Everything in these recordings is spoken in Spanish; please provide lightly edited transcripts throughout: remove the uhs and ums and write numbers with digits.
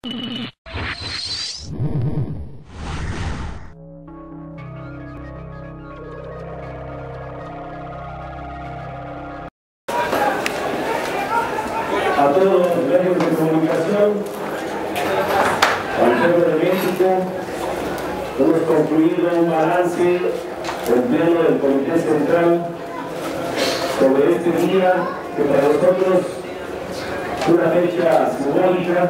A todos los medios de comunicación, al pueblo de México, hemos concluido un balance en pleno del Comité Central sobre este día que para nosotros es una fecha simbólica.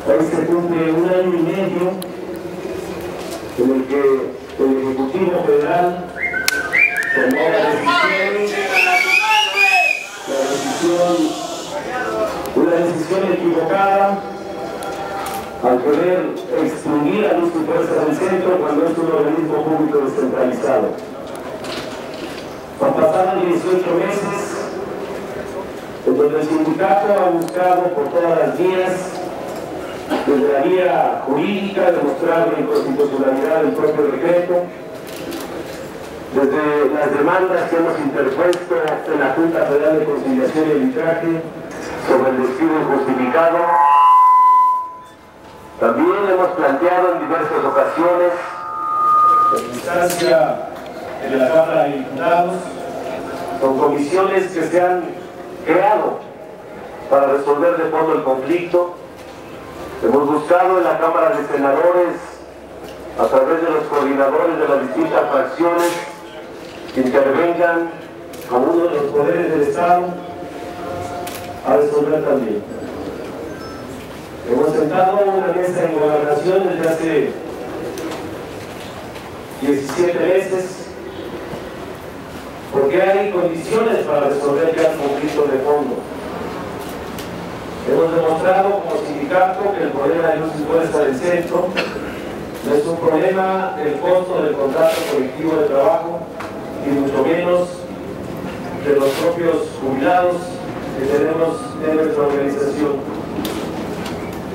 Hoy se cumple 1 año y medio en el que el Ejecutivo Federal tomó una decisión equivocada al querer extinguir a Luz y Fuerza del Centro cuando es un organismo público descentralizado. Han pasado 18 meses en donde el sindicato ha buscado por todas las vías, desde la vía jurídica, demostrar la inconstitucionalidad del propio decreto, desde las demandas que hemos interpuesto en la Junta Federal de Conciliación y Arbitraje sobre el despido injustificado. También hemos planteado en diversas ocasiones en instancia de la Cámara de Diputados, con comisiones que se han creado para resolver de fondo el conflicto. Hemos buscado en la Cámara de Senadores, a través de los coordinadores de las distintas fracciones, que intervengan como uno de los poderes del Estado a resolver también. Hemos sentado una mesa en gobernación desde hace 17 meses porque hay condiciones para resolver ya el conflicto de fondo. Hemos demostrado como sindicato que el problema de Luz y Fuerza del Centro no es un problema del costo del contrato colectivo de trabajo, y mucho menos de los propios jubilados que tenemos en nuestra organización.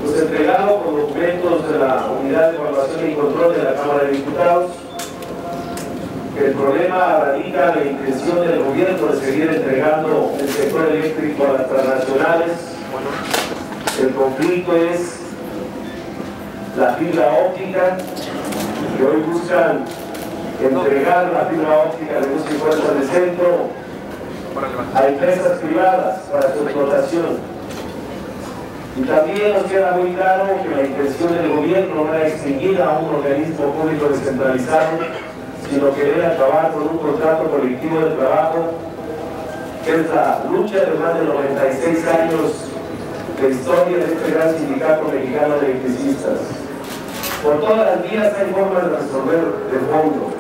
Hemos entregado con documentos de la Unidad de Evaluación y Control de la Cámara de Diputados que el problema radica en la intención del gobierno de seguir entregando el sector eléctrico a las transnacionales. El conflicto es la fibra óptica, que hoy buscan entregar la fibra óptica de Luz y Fuerza del Centro a empresas privadas para su explotación. Y también nos queda muy claro que la intención del gobierno no era extinguir a un organismo público descentralizado, sino querer acabar con un contrato colectivo de trabajo, que es la lucha de más de 96 años de historia de este gran sindicato mexicano de electricistas. Por todas las vías hay formas de resolver de fondo.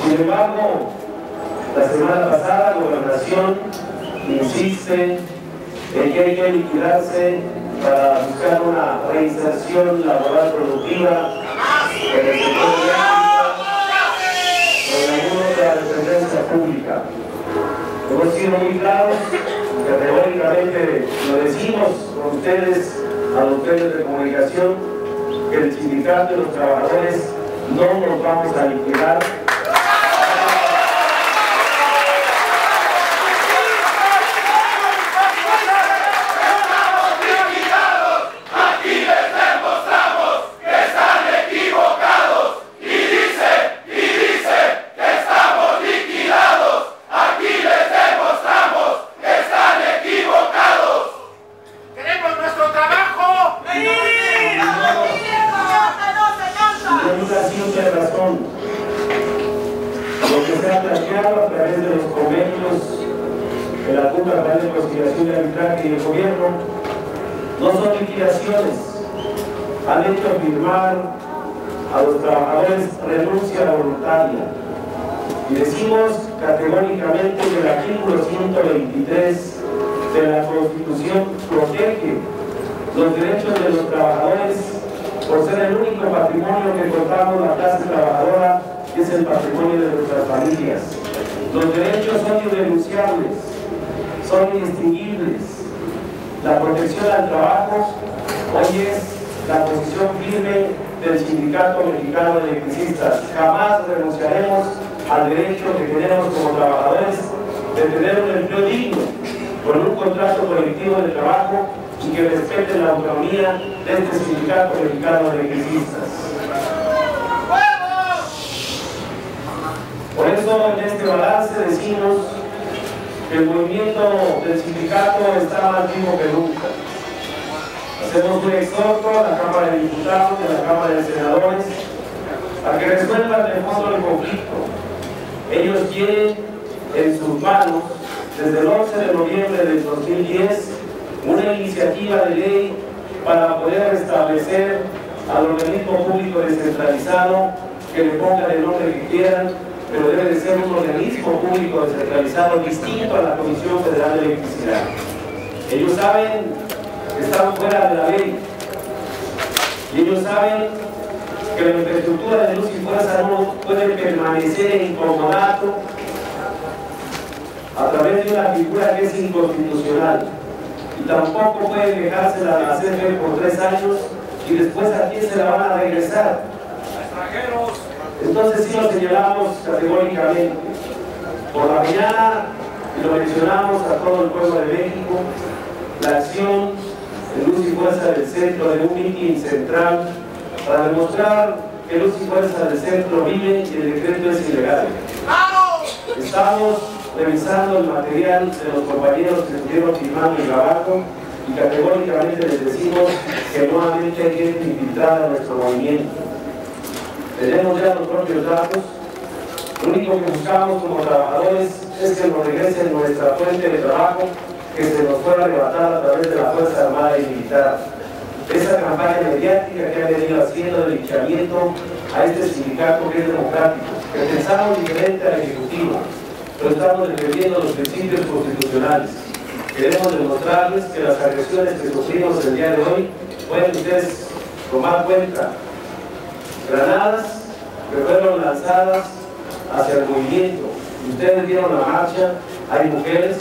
Sin embargo, la semana pasada la Gobernación insiste en que hay que liquidarse para buscar una reinserción laboral productiva en el sector eléctrico o en alguna otra dependencia pública. Hemos sido muy claros, categóricamente lo decimos con ustedes, a los medios de comunicación, que el sindicato y los trabajadores no nos vamos a liquidar. Lo que se ha planteado a través de los convenios de la Junta Federal de Conciliación y Arbitraje y el gobierno no son liquidaciones. Han hecho firmar a los trabajadores renuncia voluntaria. Y decimos categóricamente que el artículo 123 de la Constitución protege los derechos de los trabajadores por ser el único patrimonio que contamos la clase trabajadora, que es el patrimonio de nuestras familias. Los derechos son irrenunciables, son indistinguibles. La protección al trabajo hoy es la posición firme del Sindicato Mexicano de Electricistas. Jamás renunciaremos al derecho que tenemos como trabajadores de tener un empleo digno, con un contrato colectivo de trabajo y que respeten la autonomía de este sindicato mexicano de electricistas. Por eso en este balance decimos que el movimiento del sindicato está más vivo que nunca. Hacemos un exhorto a la Cámara de Diputados y a la Cámara de Senadores a que resuelvan el fondo del conflicto. Ellos tienen en sus manos, desde el 11 de noviembre del 2010, una iniciativa de ley para poder restablecer al organismo público descentralizado, que le pongan el nombre que quieran, pero debe de ser un organismo público descentralizado distinto a la Comisión Federal de Electricidad. Ellos saben que están fuera de la ley y ellos saben que la infraestructura de luz y fuerza no puede permanecer en comodato a través de una figura que es inconstitucional, y tampoco puede dejársela a la CFE por 3 años y después a quién se la van a regresar. ¡Extranjeros! Entonces sí lo señalamos categóricamente. Por la mañana, y lo mencionamos a todo el pueblo de México, la acción de Luz y Fuerza del Centro de un mitin central para demostrar que Luz y Fuerza del Centro vive y el decreto es ilegal. Estamos revisando el material de los compañeros que estuvieron firmando el trabajo y categóricamente les decimos que nuevamente hay gente infiltrada en nuestro movimiento. Tenemos ya los propios datos. Lo único que buscamos como trabajadores es que nos regresen nuestra fuente de trabajo que se nos fue arrebatada a través de la Fuerza Armada y Militar. Esa campaña mediática que ha venido haciendo de linchamiento a este sindicato que es democrático, que pensamos diferente al Ejecutivo, pero estamos defendiendo los principios constitucionales. Queremos demostrarles que las agresiones que sufrimos el día de hoy pueden ustedes tomar cuenta. Granadas que fueron lanzadas hacia el movimiento. Ustedes vieron la marcha, hay mujeres,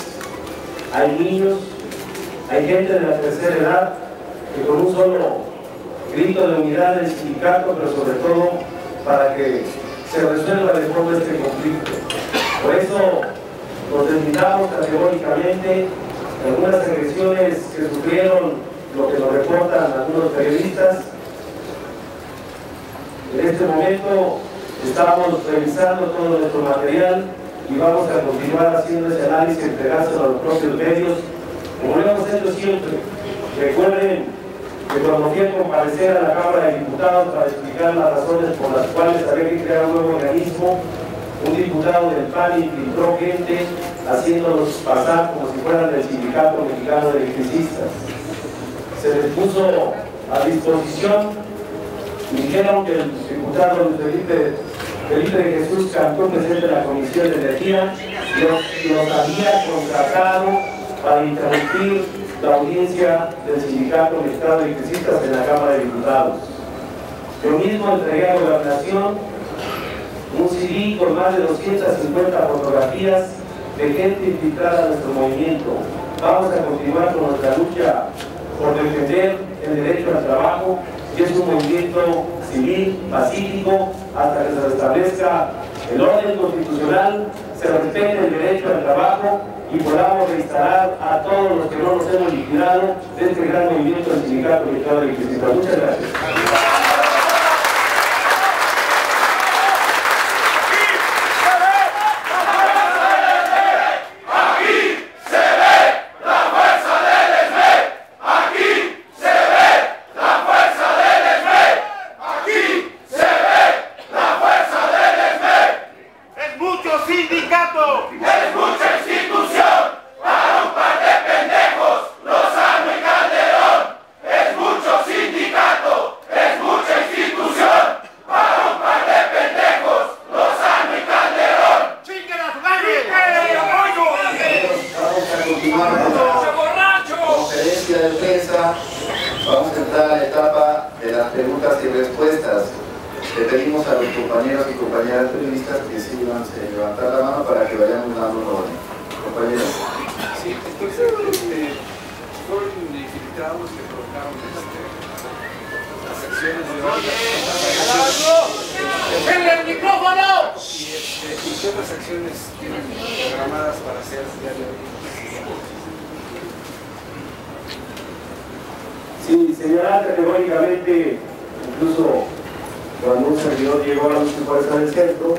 hay niños, hay gente de la tercera edad que con un solo grito de unidad del sindicato, pero sobre todo para que se resuelva de fondo este conflicto. Por eso nos deslindamos categóricamente de algunas agresiones que sufrieron, lo que nos reportan algunos periodistas. En este momento estamos revisando todo nuestro material y vamos a continuar haciendo ese análisis, entregándolo a los propios medios, como lo hemos hecho siempre. Recuerden que cuando fui a comparecer a la Cámara de Diputados para explicar las razones por las cuales había que crear un nuevo organismo, un diputado del PAN infiltró gente haciéndolos pasar como si fueran del Sindicato Mexicano de Electricistas. Se les puso a disposición y dijeron que el diputado Felipe de Jesús Cantú, presidente de la Comisión de Energía, los había contratado para interrumpir la audiencia del Sindicato Mexicano de Electricistas en la Cámara de Diputados. Yo mismo entregué a Gobernación un CD con más de 250 fotografías de gente infiltrada en nuestro movimiento. Vamos a continuar con nuestra lucha por defender el derecho al trabajo, que es un movimiento civil, pacífico, hasta que se restablezca el orden constitucional, se respete el derecho al trabajo y podamos reinstalar a todos los que no nos hemos liquidado de este gran movimiento del Sindicato Mexicano de Electricistas. Muchas gracias. Vamos a entrar a la etapa de las preguntas y respuestas. Le pedimos a los compañeros y compañeras periodistas que sigan levantar la mano para que vayamos dando un orden. Compañeros. Sí, entonces, fueron infiltrados que provocaron las acciones de hoy. ¡Denle el micrófono! ¿Y qué otras acciones tienen programadas para hacer el día de hoy? Sí, señalar categóricamente, incluso cuando un servidor llegó a la fuerza del centro,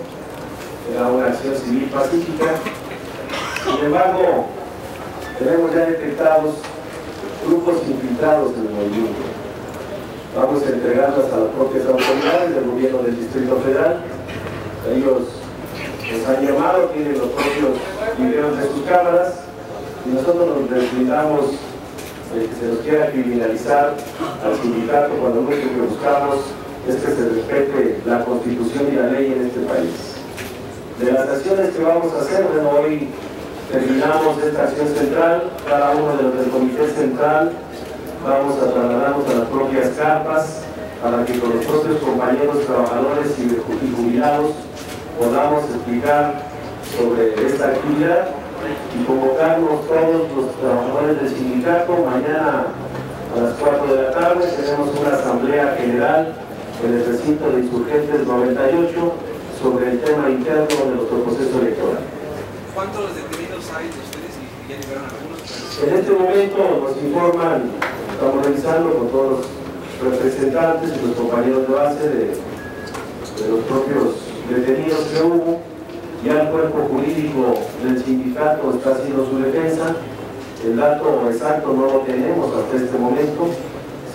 era una acción civil pacífica. Sin embargo, tenemos ya detectados grupos infiltrados en el movimiento. Vamos a entregarlas a las propias autoridades del gobierno del Distrito Federal. Ellos nos han llamado, tienen los propios videos de sus cámaras y nosotros nos deslindamos de que se nos quiera criminalizar al sindicato cuando lo único que buscamos es que se respete la Constitución y la ley en este país. De las acciones que vamos a hacer, bueno, hoy terminamos esta acción central, cada uno de los del comité central vamos a trasladarnos a las propias carpas para que con los propios compañeros trabajadores y jubilados podamos explicar sobre esta actividad y convocarnos todos los trabajadores del sindicato. Mañana a las 4 de la tarde tenemos una asamblea general en el recinto de Insurgentes 98 sobre el tema interno de nuestro proceso electoral. ¿Cuántos detenidos hay de ustedes y ya llegaron algunos? En este momento nos informan, estamos revisando con todos los representantes y los compañeros de base de los propios detenidos que hubo. Ya el cuerpo jurídico del sindicato está haciendo su defensa. El dato exacto no lo tenemos hasta este momento.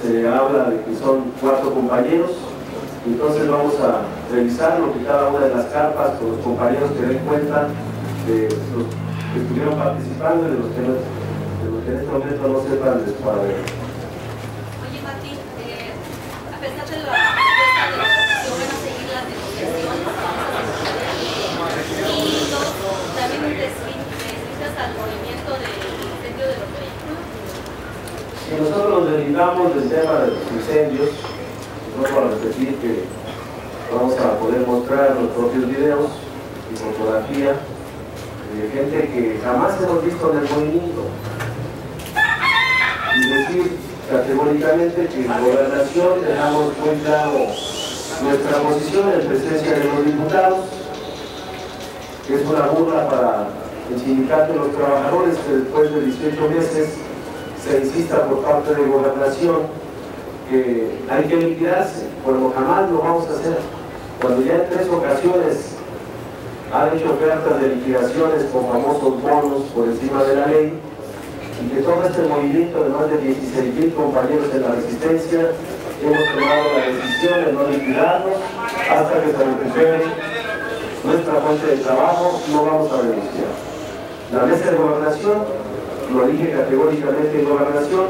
Se habla de que son 4 compañeros. Entonces vamos a revisar lo que cada una de las carpas con los compañeros que den cuenta de los que estuvieron participando y de los que en este momento no sepan de su paradero. Oye, Martín, a pesar de la propuesta de la oposición, van a seguir las negociaciones y dos, también necesitas al movimiento del incendio de los vehículos. Si nosotros nos dedicamos del tema de los incendios, no para repetir que vamos a poder mostrar los propios videos y fotografía de gente que jamás hemos visto en el movimiento. Y decir categóricamente que en gobernación dejamos muy claro nuestra posición en presencia de los diputados, que es una burla para el sindicato de los trabajadores que después de 18 meses se insista por parte de gobernación que hay que liquidarse, pero jamás lo vamos a hacer. Cuando ya en 3 ocasiones han hecho ofertas de liquidaciones con famosos bonos por encima de la ley, y que todo este movimiento de más de 16,000 compañeros en la resistencia hemos tomado la decisión de no liquidarnos hasta que se recupere nuestra fuente de trabajo. No vamos a renunciar. La mesa de gobernación, lo dije categóricamente en gobernación,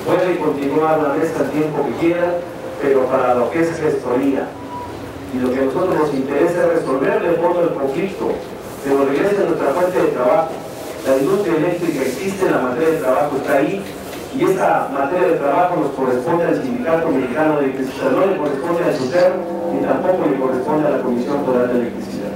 puede continuar la mesa el tiempo que quiera, pero para lo que es gestoría y lo que a nosotros nos interesa es resolver de fondo el conflicto, que nos regrese nuestra fuente de trabajo. La industria eléctrica existe, la materia de trabajo está ahí, y esta materia de trabajo nos corresponde al Sindicato Mexicano de Electricidad, no le corresponde al SUTER, ni tampoco le corresponde a la Comisión Federal de Electricidad.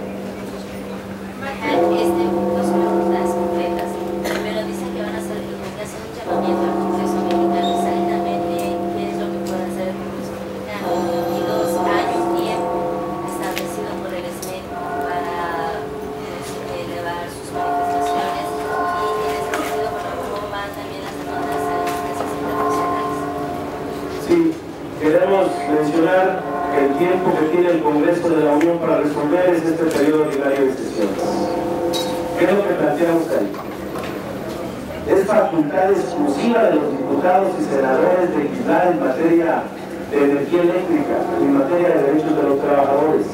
Martín, no son preguntas concretas, pero dicen que van a hacer un llamamiento al Congreso Mexicano exactamente qué es lo que puede hacer el Congreso Mexicano. Y dos, hay un tiempo establecido por el SME para elevar sus manifestaciones. Sí, queremos mencionar que el tiempo que tiene el Congreso de la Unión para resolver es este periodo ordinario de sesiones. ¿Qué es lo que planteamos ahí? Es facultad exclusiva de los diputados y senadores de legislar en materia de energía eléctrica, en materia de derechos de los trabajadores.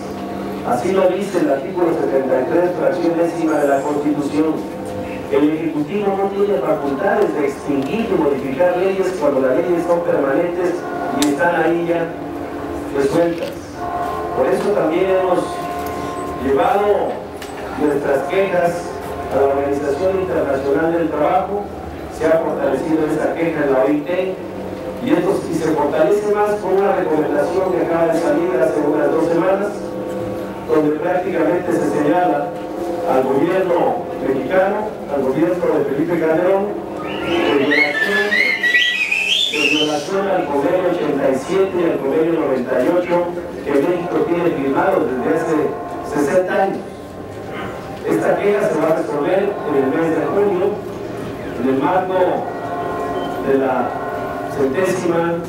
Así lo dice el artículo 73, fracción décima de la Constitución. El Ejecutivo no tiene facultades de extinguir y modificar leyes cuando las leyes son permanentes y están ahí ya resueltas. Por eso también hemos llevado nuestras quejas a la Organización Internacional del Trabajo. Se ha fortalecido esa queja en la OIT y se fortalece más con una recomendación que acaba de salir hace unas 2 semanas, donde prácticamente se señala al gobierno mexicano, al gobierno de Felipe Calderón, de violación al convenio 87 y al convenio 98 que México tiene firmado desde hace 60 años. Esta queja se va a resolver en el mes de junio, en el marco de la 70ª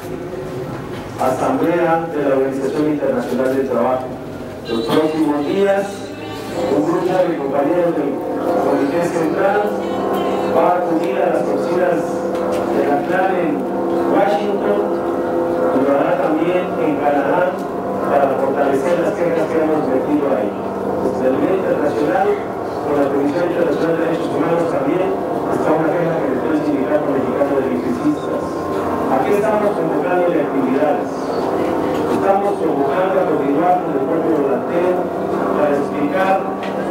Asamblea de la Organización Internacional del Trabajo. Los próximos días, un grupo de compañeros del Comité Central va a acudir a las oficinas de la CLAN en Washington y lo hará también en Canadá para fortalecer las quejas que hemos metido ahí. Desde el nivel internacional, con la Comisión Internacional de Derechos Humanos también, está una queja que metió el Sindicato Mexicano de Electricistas. Aquí estamos convocando de actividades. Estamos convocando a continuar con el pueblo volanteo para explicar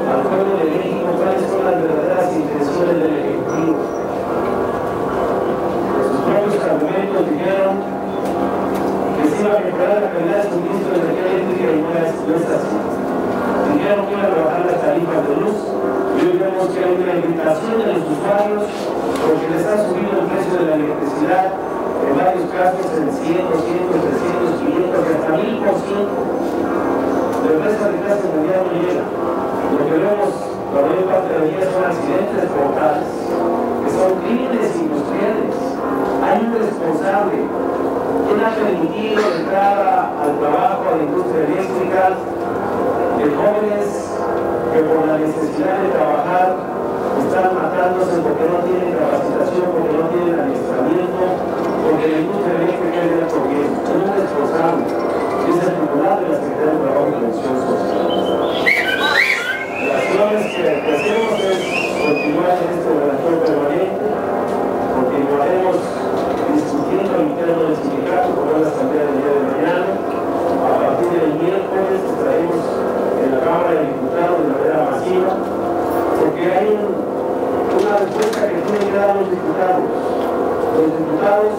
al pueblo de México cuáles son las verdaderas intenciones del Ejecutivo. Sus propios argumentos dijeron que se iba a mejorar la calidad de suministro de energía eléctrica y no es así. Dijeron que iban a bajar las tarifas de luz y hoy vemos que hay una invitación de los usuarios porque les ha subido el precio de la electricidad en varios casos en 100, 200, 300, 500 y hasta 1000%. La empresa de clase mundial no llega. Lo que vemos la mayor parte del día son accidentes mortales, que son crímenes industriales. Hay un responsable. ¿Quién ha permitido la entrada al trabajo a la industria eléctrica de jóvenes que por la necesidad de trabajar están matándose porque no tienen capacitación, porque no tienen adiestramiento, porque la industria eléctrica es de alto riesgo? Es un responsable. Es el titular de la Secretaría de Trabajo y Previsión Social. Las acciones que hacemos es continuar en este relator permanente, continuaremos discutiendo al interno del sindicato con la asamblea del día de mañana. A partir del miércoles estaremos en la Cámara de Diputados de manera masiva, porque hay una respuesta que tienen que dar los diputados. Los diputados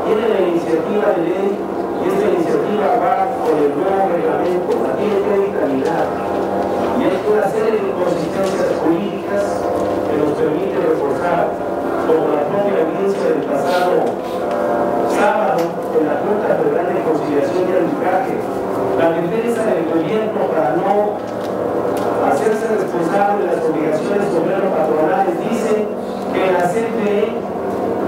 tienen la iniciativa de ley y esta iniciativa va con el nuevo reglamento, la tiene que dictaminar. Y hay una serie de inconsistencias políticas que nos permite reforzar, como la propia audiencia del pasado sábado en la Junta Federal de Conciliación y Arbitraje, la defensa del gobierno para no hacerse responsable de las obligaciones obrero-patronales. Dice que la CFE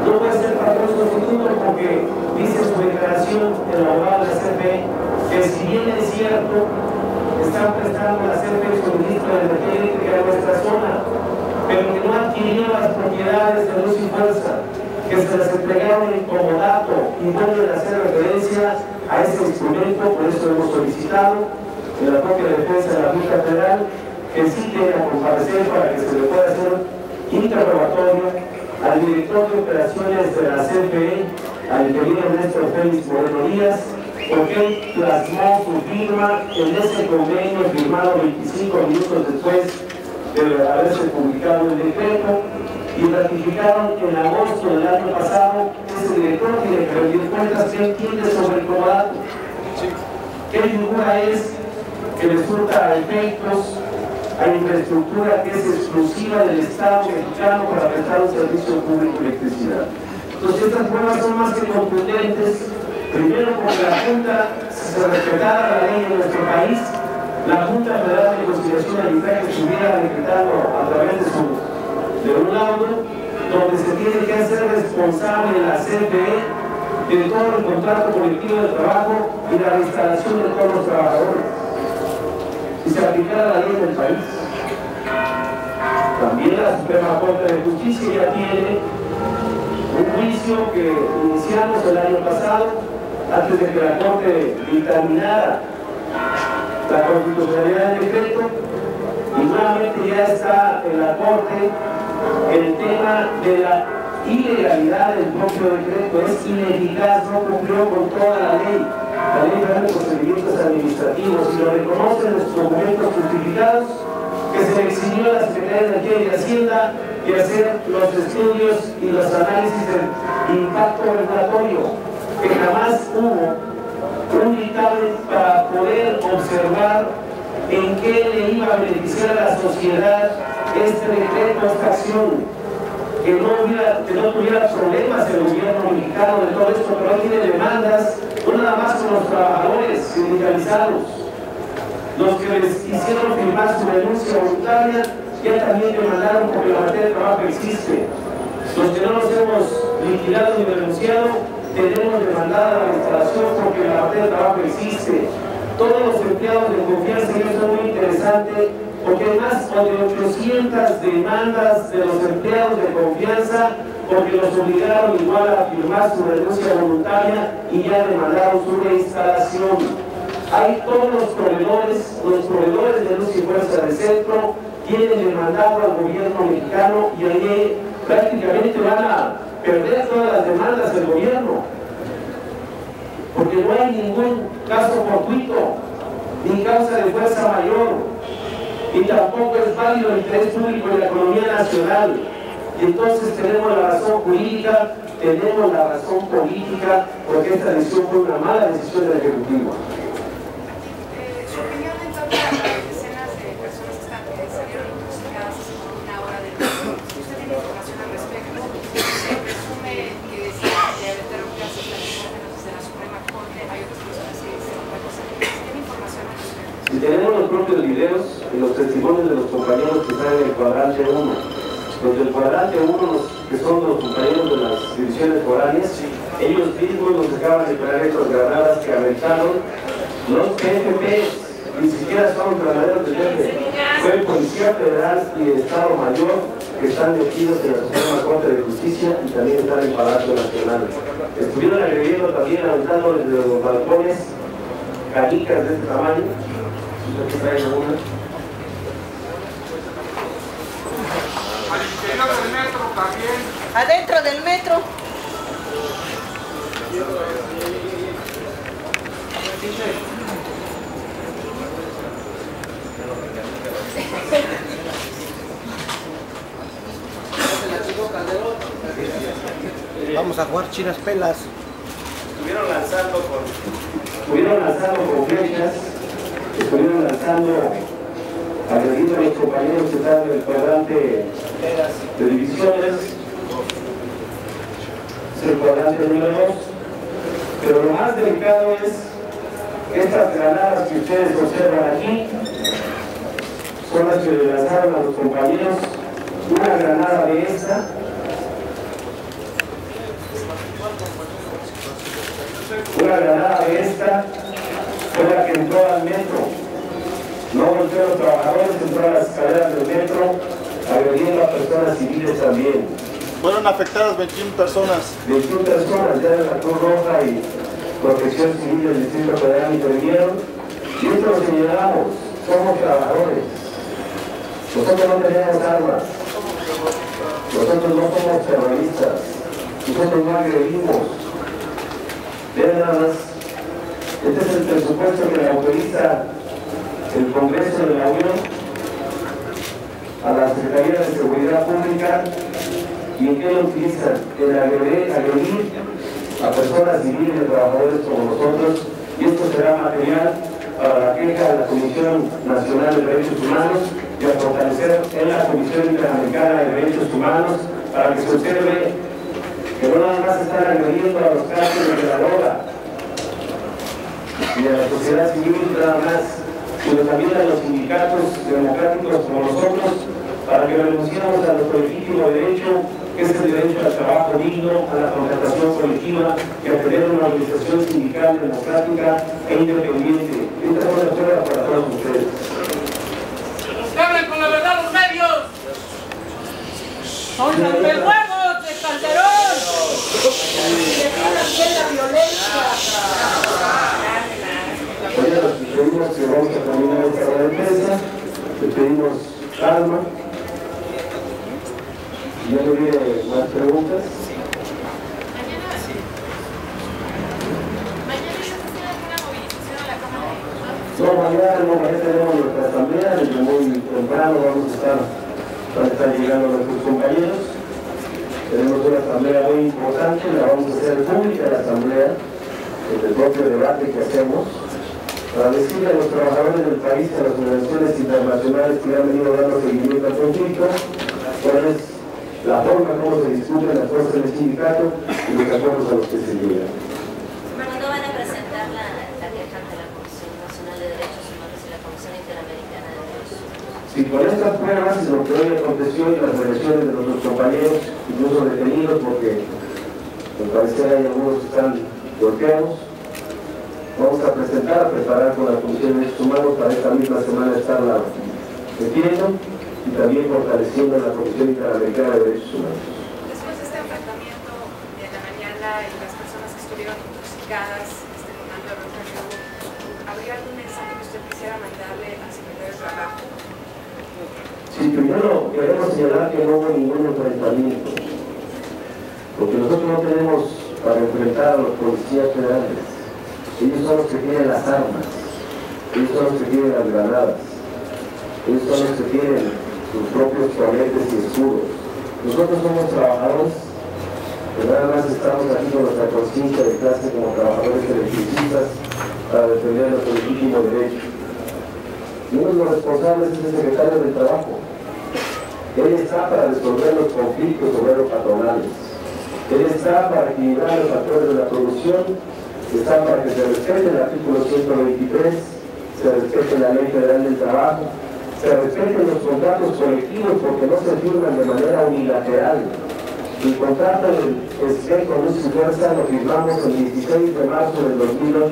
no puede ser patrón sustituto porque dice su declaración en la abogada de la CFE que si bien es cierto están prestando la CFE el suministro de energía eléctrica en nuestra zona, pero que no adquirieron las propiedades de luz y fuerza, que se las entregaron en comodato y vuelven a hacer referencia a ese instrumento. Por eso hemos solicitado en la propia defensa de la Junta Federal que citen a comparecer para que se le pueda hacer interrogatorio al director de operaciones de la CFE, al ingeniero Néstor Félix Moreno Díaz, porque él plasmó su firma en ese convenio firmado 25 minutos después de haberse publicado el decreto, y ratificaron en agosto del año pasado ese director tiene que rendir cuentas que entiende sobre el comodato. ¿Qué figura es que le surta efectos a infraestructura que es exclusiva del Estado mexicano para prestar un servicio público de electricidad? Entonces estas pruebas son más que contundentes. Primero, porque la Junta, si se respetara la ley en nuestro país, la Junta Federal de Conciliación y Arbitraje estuviera decretando a través de un laudo donde se tiene que hacer responsable la CFE de todo el contrato colectivo de trabajo y la reinstalación de todos los trabajadores. Si se aplicara la ley del país. También la Suprema Corte de Justicia ya tiene un juicio que iniciamos el año pasado, antes de que la Corte dictaminara la constitucionalidad del decreto, y nuevamente ya está en la Corte el tema de la ilegalidad del propio decreto. Es ineficaz, no cumplió con toda la ley. La ley de procedimientos administrativos, y lo reconocen los documentos justificados, que se le exigió a la Secretaría de Energía y de Hacienda de hacer los estudios y los análisis del impacto regulatorio, que jamás hubo un dictamen para poder observar en qué le iba a beneficiar a la sociedad este decreto, esta acción, que no tuviera problemas el gobierno mexicano de todo esto, pero no tiene demandas, no nada más con los trabajadores sindicalizados, los que les hicieron firmar su denuncia voluntaria, ya también demandaron porque la materia de trabajo existe. Los que no nos hemos liquidado ni denunciado, tenemos demandada la instalación porque la materia de trabajo existe. Todos los empleados de confianza, y eso es muy interesante, porque hay más de 800 demandas de los empleados de confianza porque los obligaron igual a firmar su renuncia voluntaria y ya demandaron su reinstalación. Hay todos los proveedores de luz y fuerza del centro tienen demandado al gobierno mexicano y ahí prácticamente van a perder todas las demandas del gobierno, porque no hay ningún caso fortuito, ni causa de fuerza mayor, y tampoco es válido el interés público en la economía nacional. Y entonces tenemos la razón jurídica, tenemos la razón política, porque esta decisión fue una mala decisión del Ejecutivo. Su opinión en torno a las decenas de personas que salieron intoxicadas hace como una hora del metro. Si usted tiene información al respecto, se presume que se aventaron casos lacrimógenos desde la Suprema Corte, hay otras personas que se otra cosa. ¿Tiene información al respecto? Si tenemos los propios videos y los testimonios de los compañeros que están en el cuadrante 1, los del cuadrante 1, que son los compañeros de las divisiones foráneas, ellos mismos nos acaban de traer estas granadas que aventaron los PFP, ni siquiera son granaderos del jefe, fue Policía Federal y Estado Mayor que están metidos en la Suprema Corte de Justicia y también están en el Palacio Nacional. Estuvieron agrediendo también, aventando desde los balcones canicas de este tamaño. Aquí traen una. Al interior del metro también. Adentro del metro. Vamos a jugar chinas pelas. Estuvieron lanzando con flechas, estuvieron lanzando, agrediendo a los compañeros que están en el cuadrante de divisiones, es el cuadrante número 2, pero lo más delicado es estas granadas que ustedes observan aquí, son las que le lanzaron a los compañeros, una granada de esta, fue la que entró al metro, no golpeó a los trabajadores, entró a las escaleras del metro, agrediendo a personas civiles también. Fueron afectadas 21 personas. 21 personas, ya de la Cruz Roja y Protección Civil del Distrito Federal intervinieron, y esto lo señalamos, somos trabajadores, nosotros no tenemos armas, nosotros no somos terroristas, nosotros no agredimos. Vean nada más, este es el presupuesto que le autoriza el Congreso de la Unión a la Secretaría de Seguridad Pública. ¿Y en qué lo utilizan? En agredir a personas civiles y trabajadores como nosotros, y esto será material para la queja de la Comisión Nacional de Derechos Humanos y a fortalecer en la Comisión Interamericana de Derechos Humanos para que se observe que no nada más están agrediendo a los cárteles de la droga y a la sociedad civil nada más, sino también a los sindicatos democráticos como nosotros, para que renunciemos a nuestro legítimo derecho, que es el derecho al trabajo digno, a la contratación colectiva y a tener una organización sindical democrática e independiente. Esta es una prueba para todos ustedes. ¡Que hablen con la verdad los medios! ¡Son los huevos de Calderón! ¡Defiendan la violencia! Oye, les pedimos que vamos a terminar esta hora de prensa, les pedimos calma. ¿Ya no viene más preguntas? No, mañana tenemos nuestra asamblea, desde muy temprano van a estar llegando nuestros compañeros. Tenemos una asamblea muy importante, la vamos a hacer pública, la asamblea, el propio debate que hacemos, para decirle a los trabajadores del país, a las organizaciones internacionales que han venido dando seguimiento al conflicto, cuál es la forma como se discuten las cosas en el sindicato y los acuerdos a los que se llegan. Bueno, no van a presentar la queja ante la Comisión Nacional de Derechos Humanos y la Comisión Interamericana de Derechos Humanos. Si con estas pruebas y lo que hoy aconteció y las agresiones de nuestros compañeros, incluso detenidos porque Al parecer hay algunos que están golpeados. Vamos a preparar con la Comisión de Derechos Humanos para esta misma semana estarla metiendo y también fortaleciendo la Comisión Interamericana de Derechos Humanos. Después de este enfrentamiento de la mañana y las personas que estuvieron intoxicadas tomando el refugio, ¿habría algún mensaje que usted quisiera mandarle al secretario de Trabajo? Sí, primero queremos señalar que no hubo ningún enfrentamiento, porque nosotros no tenemos para enfrentar a los policías federales. Ellos son los que tienen las armas, ellos son los que tienen las granadas, ellos son los que tienen sus propios tornetes y escudos. Nosotros somos trabajadores, que nada más estamos aquí con nuestra conciencia de clase como trabajadores electricistas para defender nuestro legítimo derecho. Y uno de los responsables es el secretario del Trabajo. Él está para resolver los conflictos obrero-patronales. Él está para equilibrar los factores de la producción, está para que se respete el artículo 123, se respete la Ley Federal del Trabajo, se respeten los contratos colectivos porque no se firman de manera unilateral. El contrato del SPE con luz y fuerza lo firmamos el 16 de marzo del 2008,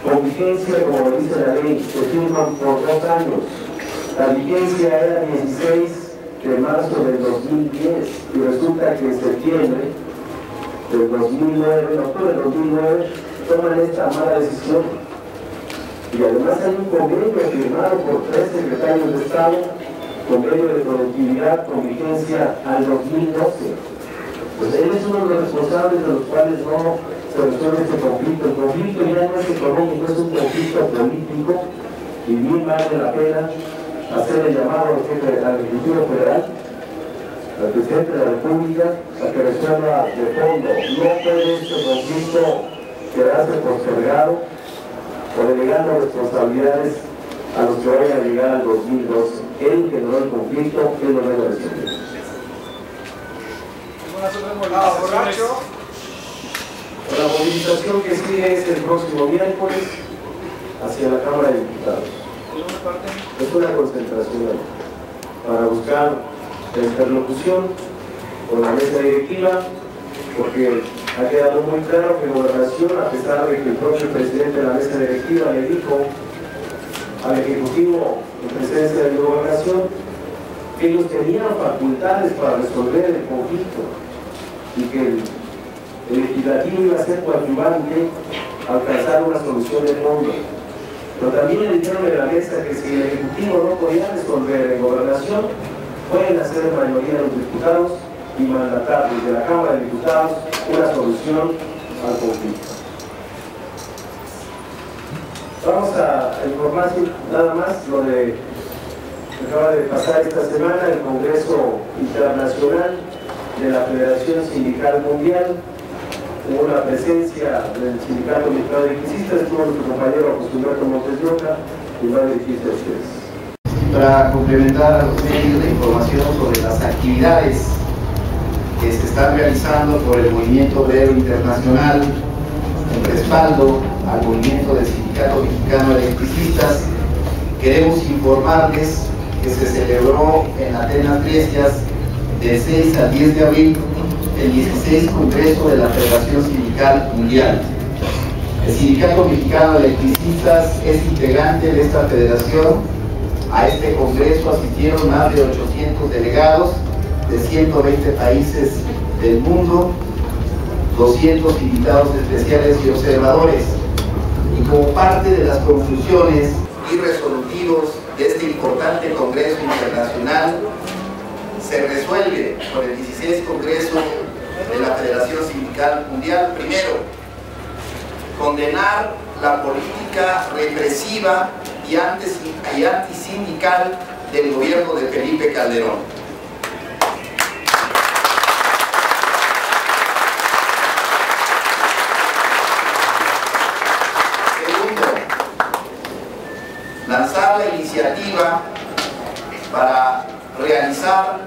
con vigencia, como lo dice la ley, se firman por 2 años. La vigencia era 16 de marzo del 2010 y resulta que en septiembre del 2009, en octubre del 2009, toman esta mala decisión. Y además hay un convenio firmado por 3 secretarios de Estado, convenio de productividad con vigencia al 2012. Pues él es uno de los responsables de los cuales no se resuelve este conflicto. El conflicto ya no es económico, es un conflicto político y bien vale la pena hacer el llamado al Ejecutivo Federal, al Presidente de la República, a que resuelva de fondo. No puede este conflicto quedarse postergado o delegando responsabilidades a los que vayan a llegar al 2012. Él generó el conflicto, él lo debe resolver. La movilización que sigue es el próximo miércoles hacia la Cámara de Diputados. Es una concentración para buscar la interlocución con la mesa directiva, porque ha quedado muy claro que Gobernación, a pesar de que el propio presidente de la mesa directiva le dijo al Ejecutivo en presencia de Gobernación que ellos tenían facultades para resolver el conflicto y que el legislativo iba a ser coadyuvante a alcanzar una solución de fondo. Pero también le dijeron en la mesa que si el Ejecutivo no podía resolver en Gobernación, pueden hacer mayoría de los diputados y mandatar desde la Cámara de Diputados una solución al conflicto. Vamos a informar nada más lo de que acaba de pasar esta semana el Congreso Internacional de la Federación Sindical Mundial. Hubo la presencia del Sindicato Mexicano de Electricistas, estuvo nuestro compañero José Humberto Montes de Oca y va a dirigirse a ustedes. Para complementar a los medios de información sobre las actividades que se están realizando por el Movimiento Obrero Internacional en respaldo al movimiento del Sindicato Mexicano de Electricistas, queremos informarles que se celebró en Atenas, Grecia, del 6 al 10 de abril, el 16 Congreso de la Federación Sindical Mundial. El Sindicato Mexicano de Electricistas es integrante de esta federación. A este Congreso asistieron más de 800 delegados de 120 países del mundo, 200 invitados especiales y observadores. Y como parte de las conclusiones y resolutivos de este importante Congreso Internacional, se resuelve por el 16 Congreso de la Federación Sindical Mundial, primero, condenar la política represiva y antisindical del gobierno de Felipe Calderón. Segundo, lanzar la iniciativa para realizar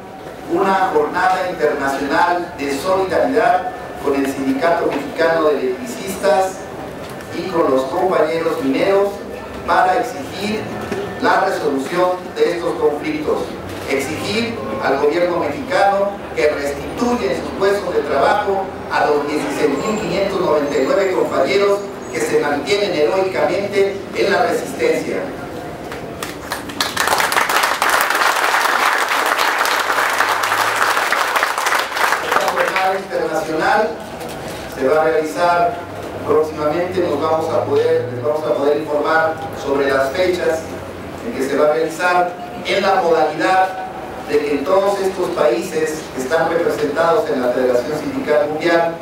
una jornada internacional de solidaridad con el Sindicato Mexicano de Electricistas y con los compañeros mineros para exigir la resolución de estos conflictos, exigir al gobierno mexicano que restituya en sus puestos de trabajo a los 16.599 compañeros que se mantienen heroicamente en la resistencia. Esta jornada internacional se va a realizar próximamente, les vamos a poder informar sobre las fechas en que se va a realizar, en la modalidad de que en todos estos países que están representados en la Federación Sindical Mundial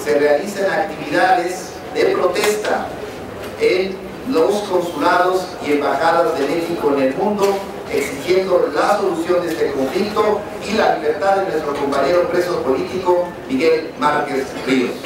se realicen actividades de protesta en los consulados y embajadas de México en el mundo, exigiendo la solución de este conflicto y la libertad de nuestro compañero preso político Miguel Márquez Ríos.